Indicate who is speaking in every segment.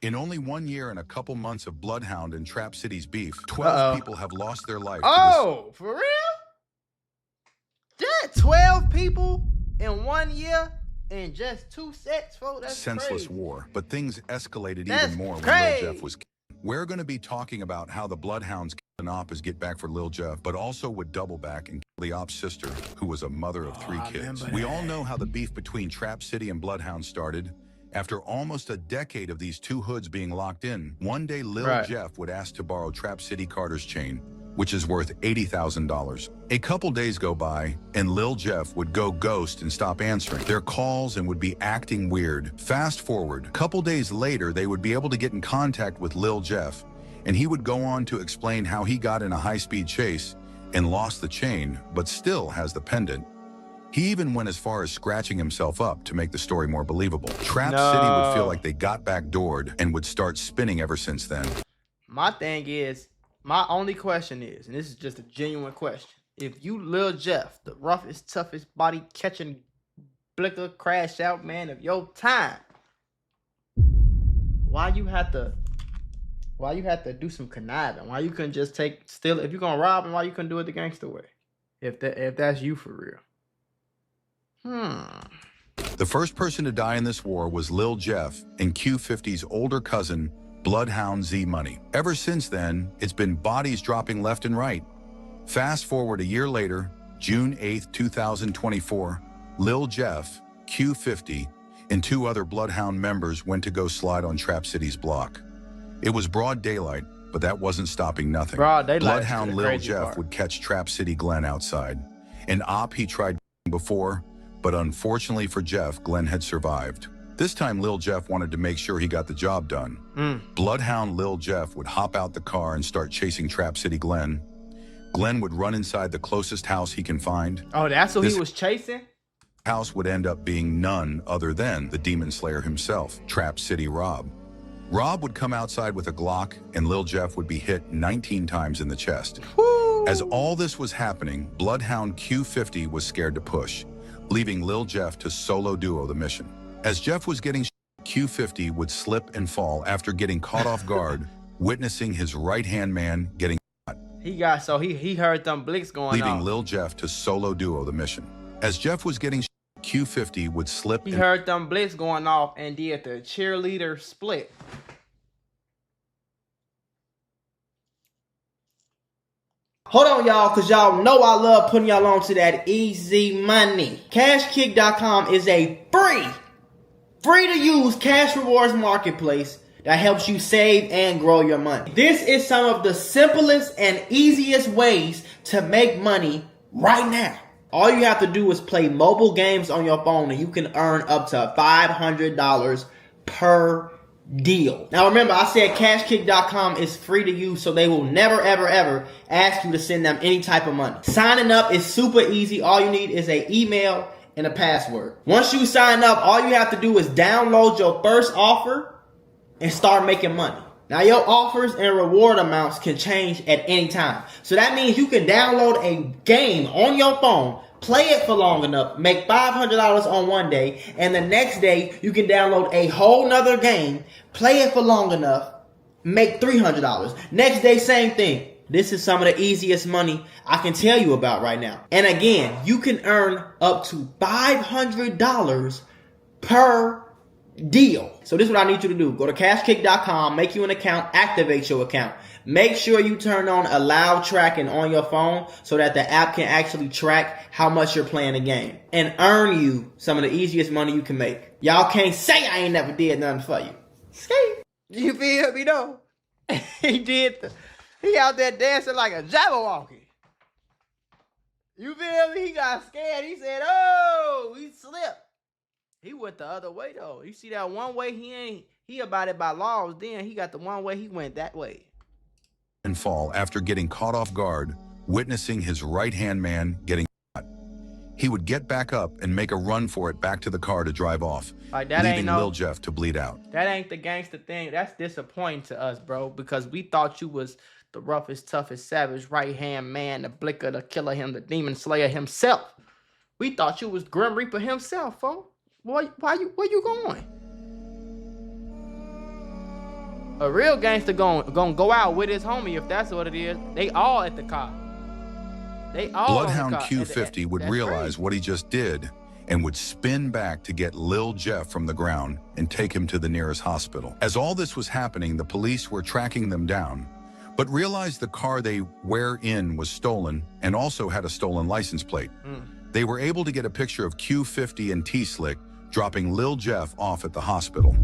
Speaker 1: In only 1 year and a couple months of Bloodhound and Trap City's beef, 12 people have lost their life to this.
Speaker 2: Oh, for real? Just 12 people in 1 year in just 2 sets, folks. That's
Speaker 1: senseless
Speaker 2: crazy.
Speaker 1: war. But things escalated
Speaker 2: That's
Speaker 1: even more when
Speaker 2: crazy.
Speaker 1: Lil Jeff was killed. We're going to be talking about how the Bloodhounds killed an Opps get back for Lil Jeff, but also would double back and kill the Opps sister, who was a mother of 3 kids. We all know how the beef between Trap City and Bloodhound started. After almost a decade of these two hoods being locked in, one day Lil Jeff would ask to borrow Trap City Carter's chain, which is worth $80,000. A couple days go by, and Lil Jeff would go ghost and stop answering their calls and would be acting weird. Fast forward, a couple days later, they would be able to get in contact with Lil Jeff, and he would go on to explain how he got in a high-speed chase and lost the chain, but still has the pendant. He even went as far as scratching himself up to make the story more believable. Trap City would feel like they got backdoored and would start spinning ever since then.
Speaker 2: My thing is, my only question is, and this is just a genuine question, if you Lil Jeff, the roughest, toughest body catching blicker crash out man of your time, why you had to do some conniving? Why you couldn't just steal it? If you're gonna rob him, why you couldn't do it the gangster way? If that's you for real.
Speaker 1: The first person to die in this war was Lil Jeff and Q50's older cousin, Bloodhound Z Money. Ever since then, it's been bodies dropping left and right. Fast forward a year later, June 8th, 2024, Lil Jeff, Q50, and 2 other Bloodhound members went to go slide on Trap City's block. It was broad daylight, but that wasn't stopping nothing. Bloodhound Lil Jeff would catch Trap City Glenn outside. An op he tried before, but unfortunately for Jeff, Glenn had survived. This time, Lil Jeff wanted to make sure he got the job done. Bloodhound Lil Jeff would hop out the car and start chasing Trap City Glenn. Glenn would run inside the closest house he can find.
Speaker 2: Oh, that's who he was chasing?
Speaker 1: House would end up being none other than the Demon Slayer himself, Trap City Rob. Rob would come outside with a Glock, and Lil Jeff would be hit 19 times in the chest. As all this was happening, Bloodhound Q50 was scared to push, leaving Lil Jeff to solo duo the mission. As Jeff was getting Q50 would slip and fall after getting caught off guard, witnessing his right-hand man getting shot.
Speaker 2: He heard them blicks going
Speaker 1: leaving
Speaker 2: off.
Speaker 1: Lil Jeff to solo duo the mission. As Jeff was getting Q50 would slip.
Speaker 2: He heard them blicks going off and did the cheerleader split. Hold on, y'all, because y'all know I love putting y'all on to that easy money. CashKick.com is a free to use cash rewards marketplace that helps you save and grow your money. This is some of the simplest and easiest ways to make money right now. All you have to do is play mobile games on your phone and you can earn up to $500 per deal. Now remember, I said CashKick.com is free to use, so they will never, ever, ever ask you to send them any type of money. Signing up is super easy. All you need is an email and a password. Once you sign up, all you have to do is download your first offer and start making money. Now your offers and reward amounts can change at any time. So that means you can download a game on your phone, play it for long enough, make $500 on one day, and the next day you can download a whole nother game, play it for long enough, make $300. Next day, same thing. This is some of the easiest money I can tell you about right now. And again, you can earn up to $500 per deal. So this is what I need you to do. Go to cashkick.com, make you an account, activate your account. Make sure you turn on allow tracking on your phone so that the app can actually track how much you're playing the game and earn you some of the easiest money you can make. Y'all can't say I ain't never did nothing for you. Skate. You feel me though? He out there dancing like a Jabberwocky. You feel me? He got scared. He said, oh, he slipped. He went the other way though. You see that one way he abided by laws, then he got the one way he went that way.
Speaker 1: And fall after getting caught off guard, witnessing his right-hand man getting shot. He would get back up and make a run for it back to the car to drive off, leaving Lil Jeff to bleed out.
Speaker 2: That ain't the gangster thing. That's disappointing to us, bro, because we thought you was the roughest, toughest, savage, right-hand man, the blicker, the killer, him, the demon slayer himself. We thought you was Grim Reaper himself, folks. Boy, where you going?
Speaker 3: A real gangster gonna go out with his homie if that's what it is. They all at the car. They all
Speaker 1: Bloodhound
Speaker 3: on the car.
Speaker 1: Q50 would realize what he just did and would spin back to get Lil Jeff from the ground and take him to the nearest hospital. As all this was happening, the police were tracking them down, but realized the car they were in was stolen and also had a stolen license plate. They were able to get a picture of Q50 and T-Slick dropping Lil Jeff off at the hospital.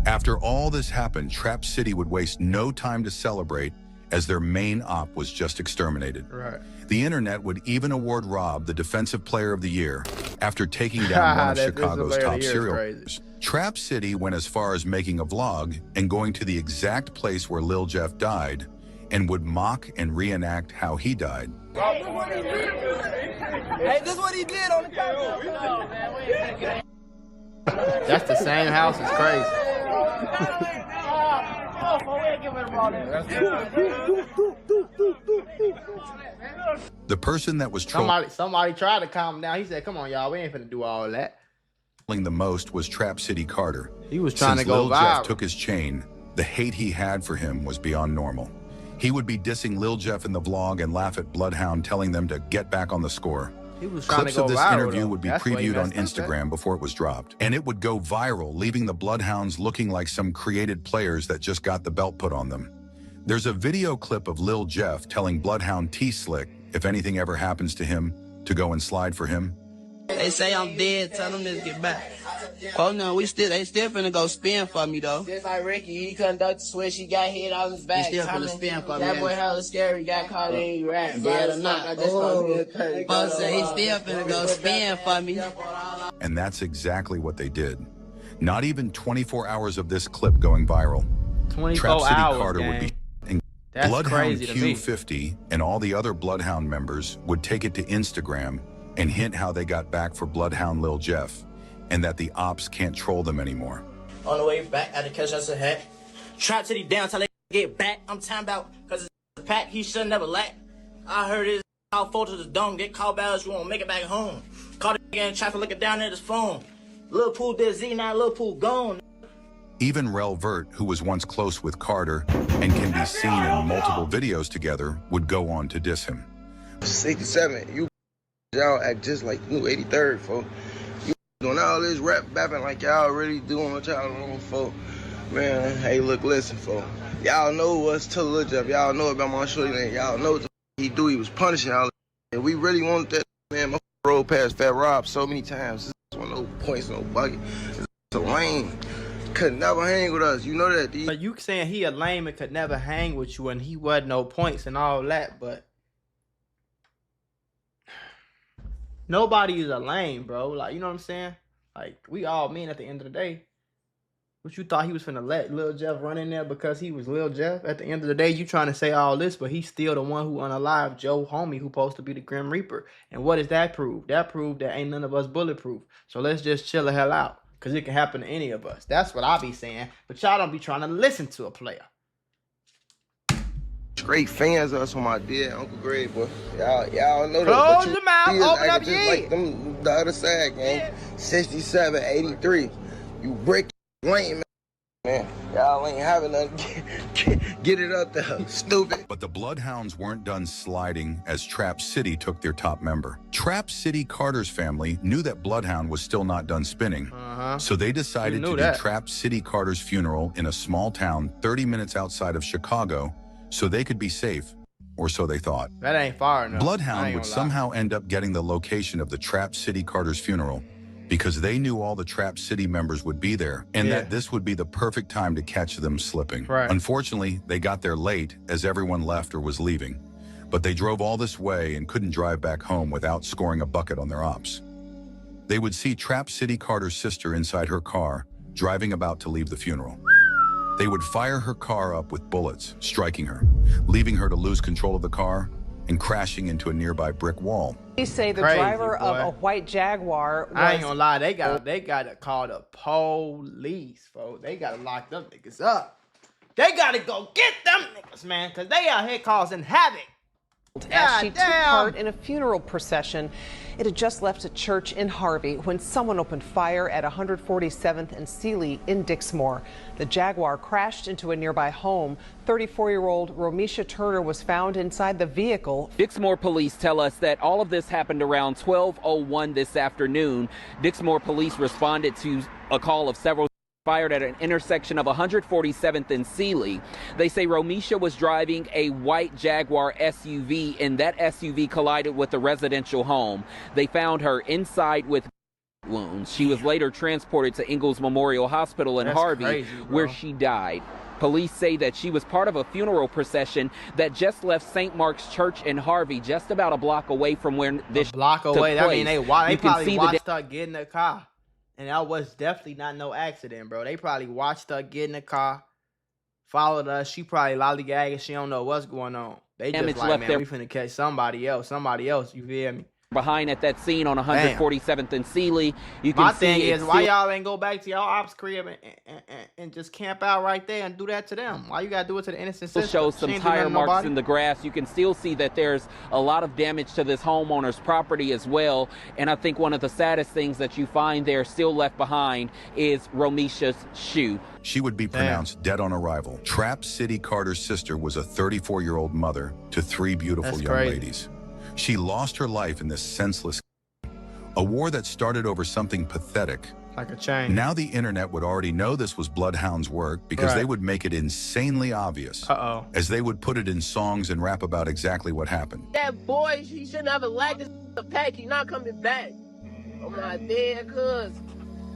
Speaker 1: After all this happened, Trap City would waste no time to celebrate as their main op was just exterminated.
Speaker 3: Right.
Speaker 1: The internet would even award Rob the Defensive Player of the Year after taking down one of Chicago's top serial killers. Trap City went as far as making a vlog and going to the exact place where Lil Jeff died and would mock and reenact how he died.
Speaker 4: Hey, this is what he did on the camera.
Speaker 3: That's the same house. It's crazy.
Speaker 1: The person that was trolling
Speaker 3: Somebody tried to calm him down. He said, "Come on, y'all, we ain't finna do all that."
Speaker 1: the most was Trap City Carter.
Speaker 3: He was trying
Speaker 1: Since
Speaker 3: to go
Speaker 1: Lil
Speaker 3: viral.
Speaker 1: Jeff took his chain, the hate he had for him was beyond normal. He would be dissing Lil Jeff in the vlog and laugh at Bloodhound, telling them to get back on the score.
Speaker 3: He was trying
Speaker 1: Clips
Speaker 3: to go
Speaker 1: of this
Speaker 3: viral,
Speaker 1: interview
Speaker 3: though.
Speaker 1: would be
Speaker 3: That's why he
Speaker 1: previewed on
Speaker 3: messed up,
Speaker 1: Instagram before it was dropped. And it would go viral, leaving the Bloodhounds looking like some created players that just got the belt put on them. There's a video clip of Lil Jeff telling Bloodhound T-Slick, if anything ever happens to him, to go and slide for him.
Speaker 4: They say I'm dead, tell them to get back. Oh no, they still finna go spin for me though.
Speaker 5: Just like Ricky, he couldn't duck the switch, he got hit on his back.
Speaker 4: He still finna spin for me.
Speaker 5: That boy hella scary, got caught in rap.
Speaker 4: Dead or not. Folks say he still finna go spin for me.
Speaker 1: And that's exactly what they did. Not even 24 hours of this clip going viral.
Speaker 3: 24
Speaker 1: Trap City
Speaker 3: hours,
Speaker 1: Carter would be and
Speaker 3: That's
Speaker 1: Bloodhound
Speaker 3: crazy to me.
Speaker 1: Q50 and all the other Bloodhound members would take it to Instagram and hint how they got back for Bloodhound Lil Jeff and that the ops can't troll them anymore.
Speaker 5: On the way back, I had to catch us a hat. Trap City down till they get back. I'm talking about, cause it's a pack, he should never lack. I heard his call photo to the dome, get called back, you won't make it back home. Caught it again, traffic looking down at his phone. Lil Pool did Z9, Lil Pool gone.
Speaker 1: Even Rel Vert, who was once close with Carter and can be seen in multiple videos together, would go on to diss him.
Speaker 6: 67, y'all act just like new 83rd, folks. You doing all this rap bapping like y'all really doing what y'all doing, folks. Man, hey, look, listen, folks. Y'all know what's to Lil Jeff. Y'all know about my shorty, man. Y'all know what he do. He was punishing all. And we really wanted that, man. My road past Fat Rob so many times. This one no points, no bucket. It's a lame. Could never hang with us. You know that, D.
Speaker 3: But you saying he a lame and could never hang with you and he wasn't no points and all that, but nobody is a lame, bro. Like, you know what I'm saying? Like, we all mean at the end of the day. What you thought he was finna let Lil Jeff run in there because he was Lil Jeff? At the end of the day, you trying to say all this, but he's still the one who unalived Joe homie who supposed to be the Grim Reaper. And what does that prove? That proved that ain't none of us bulletproof. So let's just chill the hell out. Because it can happen to any of us. That's what I be saying. But y'all don't be trying to listen to a player.
Speaker 6: Great fans of us on my dear Uncle Greg, boy. Y'all know that.
Speaker 3: Close your mouth, open up your
Speaker 6: like them, the other side, gang. 67, 83. You break lane, man. Y'all ain't having nothing. Get it up there, stupid.
Speaker 1: But the Bloodhounds weren't done sliding as Trap City took their top member. Trap City Carter's family knew that Bloodhound was still not done spinning. So they decided to do Trap City Carter's funeral in a small town 30 minutes outside of Chicago so they could be safe, or so they thought.
Speaker 3: That ain't far enough.
Speaker 1: Bloodhound would somehow end up getting the location of the Trap City Carter's funeral because they knew all the Trap City members would be there and that this would be the perfect time to catch them slipping. Unfortunately, they got there late as everyone left or was leaving, but they drove all this way and couldn't drive back home without scoring a bucket on their ops. They would see Trap City Carter's sister inside her car, driving about to leave the funeral. They would fire her car up with bullets, striking her, leaving her to lose control of the car and crashing into a nearby brick wall.
Speaker 7: Police say the driver of a white Jaguar was...
Speaker 3: I ain't gonna lie, they gotta call the police, folks. They gotta lock them niggas up. They gotta go get them niggas, man, because they out here causing havoc.
Speaker 7: as she took part in a funeral procession. It had just left a church in Harvey when someone opened fire at 147th and Sealy in Dixmoor. The Jaguar crashed into a nearby home. 34-year-old Romisha Turner was found inside the vehicle.
Speaker 8: Dixmoor police tell us that all of this happened around 12:01 this afternoon. Dixmoor police responded to a call of several fired at an intersection of 147th and Sealy. They say Romisha was driving a white Jaguar SUV, and that SUV collided with a residential home. They found her inside with wounds. She was later transported to Ingalls Memorial Hospital in Harvey, where she died. Police say that she was part of a funeral procession that just left St. Mark's Church in Harvey, just about a block away from where this
Speaker 3: block
Speaker 8: took
Speaker 3: away.
Speaker 8: place.
Speaker 3: I mean, they probably watched her get in the car. And that was definitely not no accident, bro. They probably watched her get in the car, followed us. She probably lollygagging. She don't know what's going on. They just like, man, we finna catch somebody else. You feel me?
Speaker 8: Behind at that scene on 147th and Sealy, you can
Speaker 3: My
Speaker 8: see
Speaker 3: thing is, why y'all ain't go back to y'all ops crib and just camp out right there and do that to them? Why you gotta do it to the innocent sister?
Speaker 8: Shows some tire marks in the grass. You can still see that there's a lot of damage to this homeowner's property as well. And I think one of the saddest things that you find there still left behind is Romisha's shoe.
Speaker 1: She would be pronounced dead on arrival. Trap City Carter's sister was a 34-year-old mother to 3 beautiful young ladies. She lost her life in this senseless a war that started over something pathetic.
Speaker 3: Like a chain.
Speaker 1: Now the internet would already know this was Bloodhound's work because they would make it insanely obvious. As they would put it in songs and rap about exactly what happened.
Speaker 9: That boy, he shouldn't have allowed this to pack. He not coming back. Oh my dad, cuz.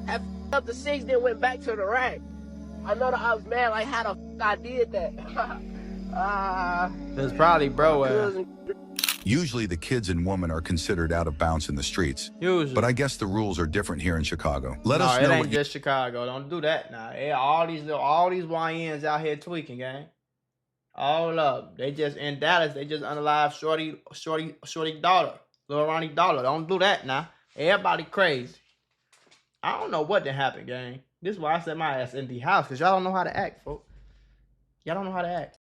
Speaker 9: I up the 6, then went back to the rack. I know that I was mad, like how the I did that.
Speaker 3: It's probably bro.
Speaker 1: Usually the kids and women are considered out of bounds in the streets.
Speaker 3: Usually.
Speaker 1: But I guess the rules are different here in Chicago. Let us
Speaker 3: it
Speaker 1: know
Speaker 3: ain't just Chicago. Don't do that now. All these YNs out here tweaking, gang. All up. They just in Dallas. They just unalive Shorty daughter, Lil Ronnie Dollar. Don't do that now. Everybody crazy. I don't know what done happened, gang. This is why I said my ass in the house, because y'all don't know how to act, folks. Y'all don't know how to act.